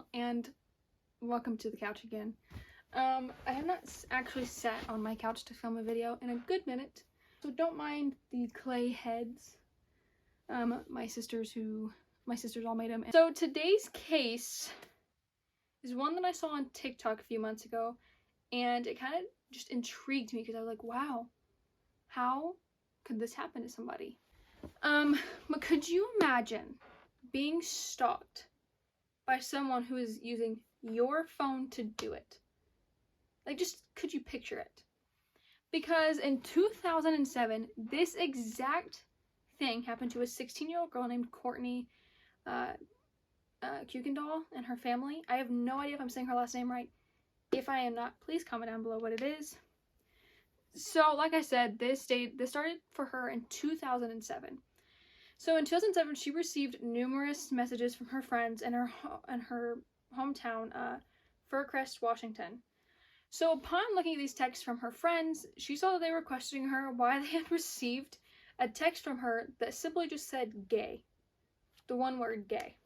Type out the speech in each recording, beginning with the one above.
Kuykendall, and welcome to the couch again. I have not actually sat on my couch to film a video in a good minute, so don't mind the clay heads. My sisters all made them. So today's case is one that I saw on TikTok a few months ago, and it kind of just intrigued me because I was like, wow, how could this happen to somebody? But could you imagine being stalked by someone who is using your phone to do it? Like, just could you picture it? Because in 2007, this exact thing happened to a 16-year-old girl named Courtney Kuykendall and her family. I have no idea if I'm saying her last name right. If I am not, please comment down below what it is. So, like I said, this started for her in 2007. So in 2007, she received numerous messages from her friends in her hometown, Faircrest, Washington. So upon looking at these texts from her friends, she saw that they were questioning her why they had received a text from her that simply just said gay. The one word gay.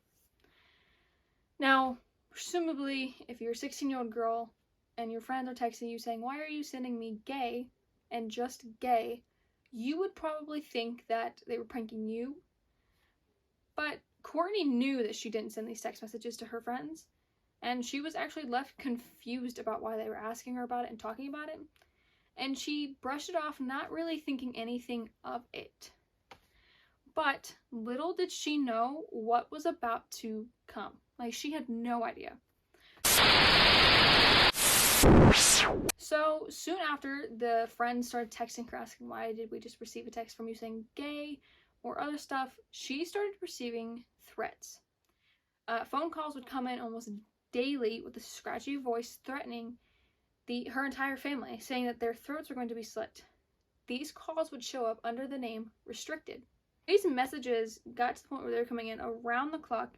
Now, presumably, if you're a 16-year-old girl and your friends are texting you saying, "Why are you sending me gay?" and just gay, you would probably think that they were pranking you. But Courtney knew that she didn't send these text messages to her friends, and she was actually left confused about why they were asking her about it and talking about it, and she brushed it off, not really thinking anything of it. But little did she know what was about to come. Like, she had no idea. So soon after, the friends started texting her asking, "Why did we just receive a text from you saying gay?" or other stuff. She started receiving threats. Phone calls would come in almost daily with a scratchy voice threatening her entire family, saying that their throats were going to be slit. These calls would show up under the name restricted. These messages got to the point where they were coming in around the clock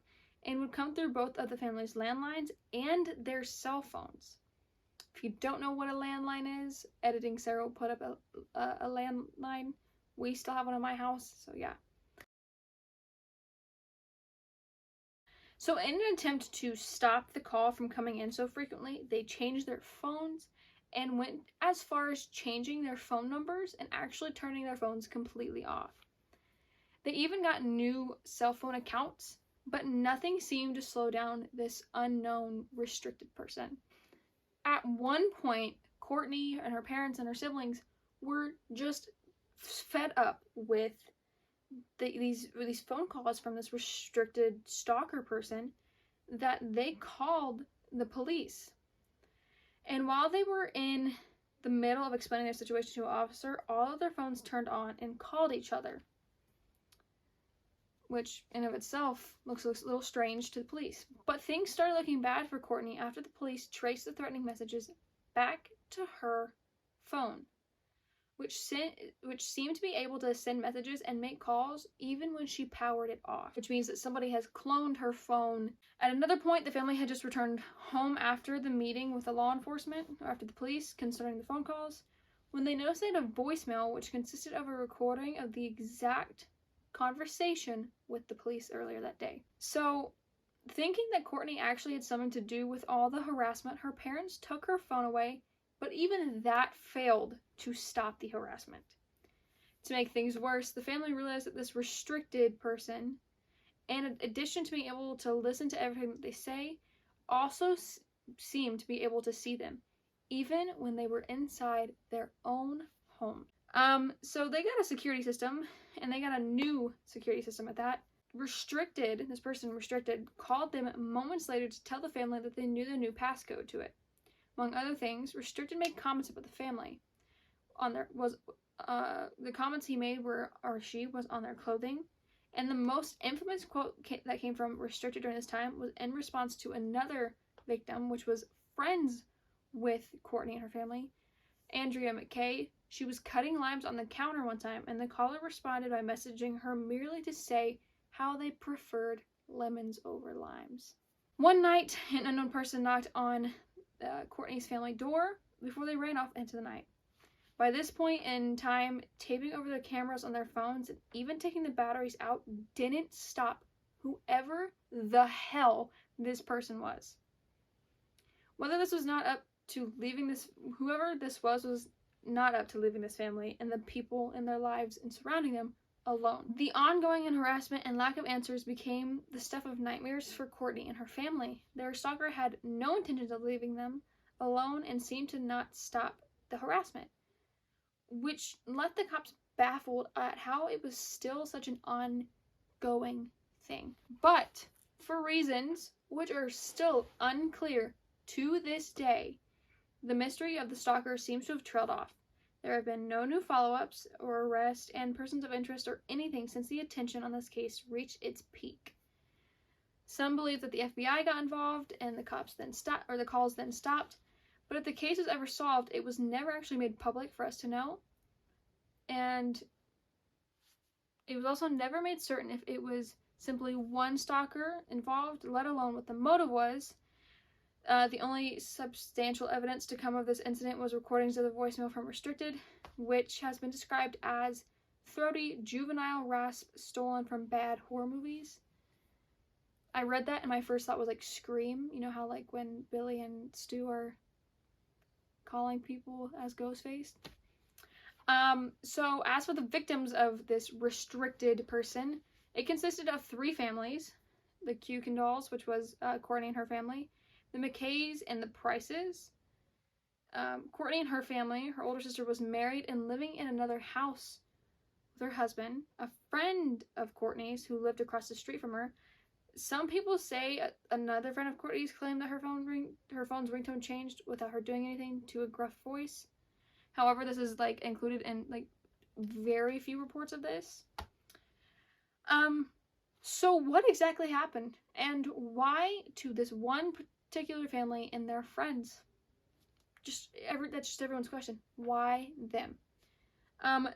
and would come through both of the family's landlines and their cell phones. If you don't know what a landline is, editing Sarah will put up a landline. We still have one in my house, so yeah. So in an attempt to stop the call from coming in so frequently, they changed their phones and went as far as changing their phone numbers and actually turning their phones completely off. They even got new cell phone accounts, but nothing seemed to slow down this unknown restricted person. At one point, Courtney and her parents and her siblings were just fed up with these phone calls from this restricted stalker person that they called the police. And while they were in the middle of explaining their situation to an officer, all of their phones turned on and called each other, which in of itself looks a little strange to the police. But things started looking bad for Courtney after the police traced the threatening messages back to her phone, which seemed to be able to send messages and make calls even when she powered it off, which means that somebody has cloned her phone. At another point, the family had just returned home after the meeting with the law enforcement, or after the police, concerning the phone calls, when they noticed they had a voicemail which consisted of a recording of the exact conversation with the police earlier that day. So, thinking that Courtney actually had something to do with all the harassment, her parents took her phone away, but even that failed to stop the harassment. To make things worse, the family realized that this restricted person, in addition to being able to listen to everything that they say, also seemed to be able to see them, even when they were inside their own home. So they got a security system, and they got a new security system at that. This person restricted, called them moments later to tell the family that they knew the new passcode to it. Among other things, Restricted made comments about the family. The comments he made was on their clothing, and the most infamous quote that came from Restricted during this time was in response to another victim, which was friends with Courtney and her family, Andrea McKay. She was cutting limes on the counter one time, and the caller responded by messaging her merely to say how they preferred lemons over limes. One night, an unknown person knocked on Courtney's family door before they ran off into the night. By this point in time, taping over the cameras on their phones and even taking the batteries out didn't stop whoever the hell this person was. Whether this was not up to leaving this, whoever this was not up to leaving this family and the people in their lives and surrounding them alone. The ongoing harassment and lack of answers became the stuff of nightmares for Courtney and her family. Their stalker had no intention of leaving them alone and seemed to not stop the harassment, which left the cops baffled at how it was still such an ongoing thing. But for reasons which are still unclear to this day, the mystery of the stalker seems to have trailed off. There have been no new follow-ups or arrests and persons of interest or anything since the attention on this case reached its peak. Some believe that the FBI got involved and the calls then stopped. But if the case was ever solved, it was never actually made public for us to know. And it was also never made certain if it was simply one stalker involved, let alone what the motive was. The only substantial evidence to come of this incident was recordings of the voicemail from Restricted, which has been described as throaty, juvenile rasp stolen from bad horror movies. I read that and my first thought was like Scream. You know how like when Billy and Stu are calling people as Ghostface? So as for the victims of this restricted person, it consisted of 3 families. The Kuykendalls, which was Courtney and her family, the McKays, and the Prices. Courtney and her family, her older sister was married and living in another house with her husband. A friend of Courtney's who lived across the street from her. Some people say another friend of Courtney's claimed that her phone's ringtone changed without her doing anything to a gruff voice. However, this is like included in like very few reports of this. So what exactly happened, and why to this one particular family and their friends? That's just everyone's question. Why them?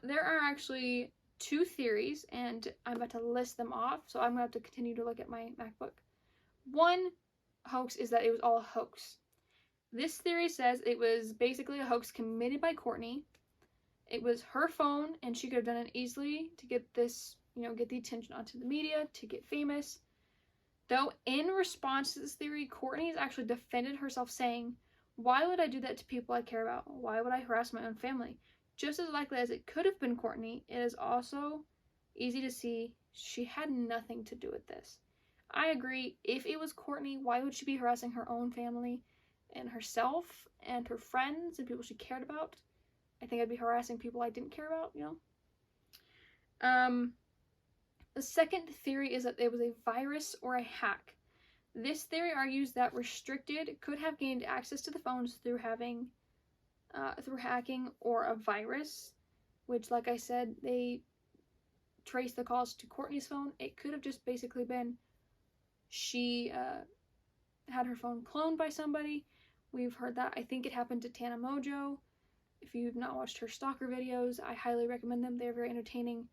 There are actually 2 theories, and I'm about to list them off, so I'm gonna have to continue to look at my MacBook. One hoax is that it was all a hoax. This theory says it was basically a hoax committed by Courtney. It was her phone, and she could have done it easily to get this, get the attention onto the media, to get famous. Though, in response to this theory, Courtney has actually defended herself, saying, "Why would I do that to people I care about? Why would I harass my own family?" Just as likely as it could have been Courtney, it is also easy to see she had nothing to do with this. I agree, if it was Courtney, why would she be harassing her own family and herself and her friends and people she cared about? I think I'd be harassing people I didn't care about, The second theory is that it was a virus or a hack. This theory argues that Restricted could have gained access to the phones through hacking or a virus, which, like I said, they traced the calls to Courtney's phone. It could have just basically been she had her phone cloned by somebody. We've heard that. I think it happened to Tana Mojo. If you've not watched her Stalker videos, I highly recommend them. They're very entertaining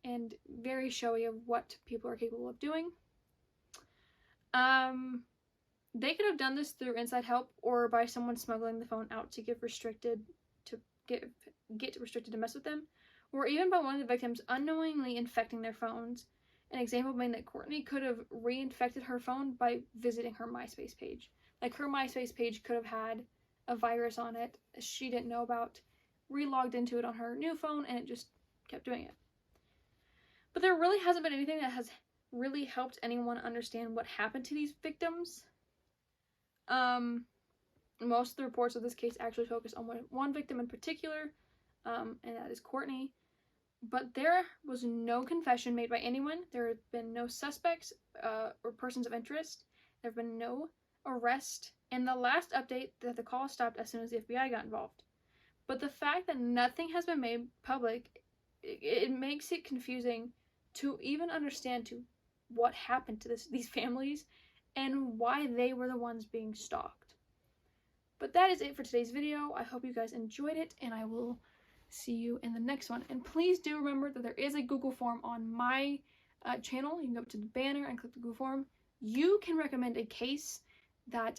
and very showy of what people are capable of doing. They could have done this through inside help or by someone smuggling the phone out to get Restricted to mess with them, or even by one of the victims unknowingly infecting their phones. An example being that Courtney could have reinfected her phone by visiting her MySpace page. Like, her MySpace page could have had a virus on it she didn't know about, re-logged into it on her new phone, and it just kept doing it. But there really hasn't been anything that has really helped anyone understand what happened to these victims. Most of the reports of this case actually focus on one victim in particular, and that is Courtney. But there was no confession made by anyone. There have been no suspects or persons of interest. There have been no arrest. And the last update that the call stopped as soon as the FBI got involved. But the fact that nothing has been made public, it makes it confusing to even understand what happened to these families and why they were the ones being stalked. But that is it for today's video. I hope you guys enjoyed it, and I will see you in the next one. And please do remember that there is a Google form on my channel. You can go up to the banner and click the Google form. You can recommend a case that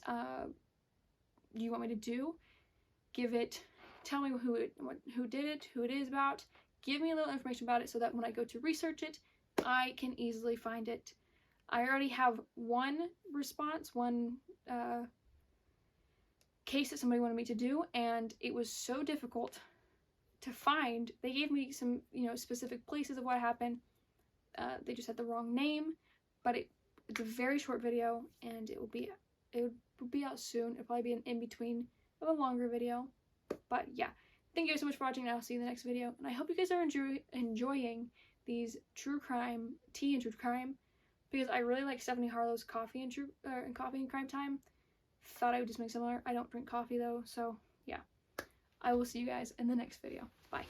you want me to do. Tell me who did it, who it is about. Give me a little information about it so that when I go to research it, I can easily find it I already have one response, one case that somebody wanted me to do, and it was so difficult to find. They gave me some, specific places of what happened. They just had the wrong name, but it's a very short video, and it will be out soon. It'll probably be an in-between of a longer video. But yeah, thank you guys so much for watching, and I'll see you in the next video. And I hope you guys are enjoying these true crime, tea and true crime, because I really like Stephanie Harlow's coffee and crime time. Thought I would just make similar. I don't drink coffee though, so yeah. I will see you guys in the next video. Bye.